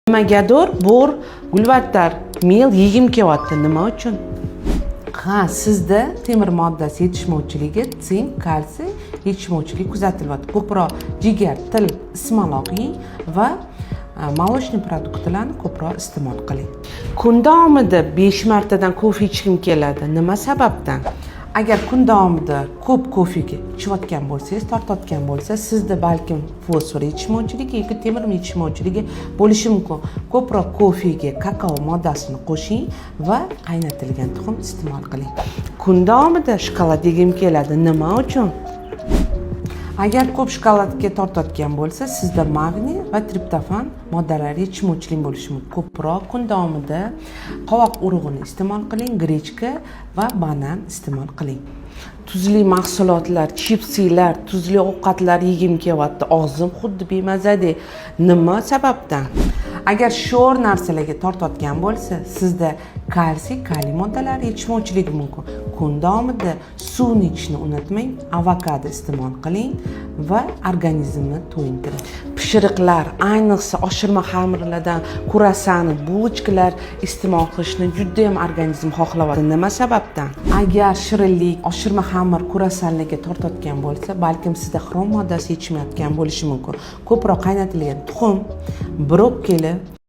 Nimagadir bor gulbattar mel yegim kelyapti. Nima uchun? Sizda temir moddasi yetishmovchiligi, sink, kalsiy yetishmovchiligi kuzatilyapti. Ko'proq jigar, til, ismaloq yeng va молочный produktlarni ko'proq iste'mol qiling. Kun davomida 5 martadan kofe ichgim keladi. Nima sababdan? Agar kun davomida ko'p kofega ichayotgan bo'lsangiz, tortayotgan bo'lsa, sizda balkim fosfor yetishmovchiligi yoki temir yetishmovchiligi bo'lishi mumkin. Ko'proq kofega kakao moddasini qo'shing va qaynatilgan tuxum iste'mol qiling. Kun davomida shokolad yegim keladi. Nima uchun? Agar ko'p shokoladga tortayotgan bo'lsa, sizda magniy va triptofan moddalari yetishmovchilik bo'lishi mumkin. Ko'proq kun davomida qovoq urug'ini iste'mol qiling, grechka va banan iste'mol qiling. Tuzli mahsulotlar, chipsilar, tuzli ovqatlar yegim kelyapti. Og'zim xuddi bemazadek. Nima sababdan? Agar sho'r narsalarga tortayotgan bo'lsa, sizda kalsiy, kaliy moddalari yetishmovchiligi mumkin. Kun davomida suvni ichishni unutmang, avokado iste'mol qiling va organizmni to'yintiring. Pishiriqlar, ayniqsa oshirma xamirlardan kurasani, bulochkalar iste'mol qilishni juda ham organizm xohlayapti. Nima sababdan? Agar shirinlik, oshirma xamir, kurasanlarga tortayotgan bo'lsa, balkim sizda xrom moddasi yetishmayotgan bo'lishi mumkin. Ko'proq qaynatilgan tuxum, brokkoli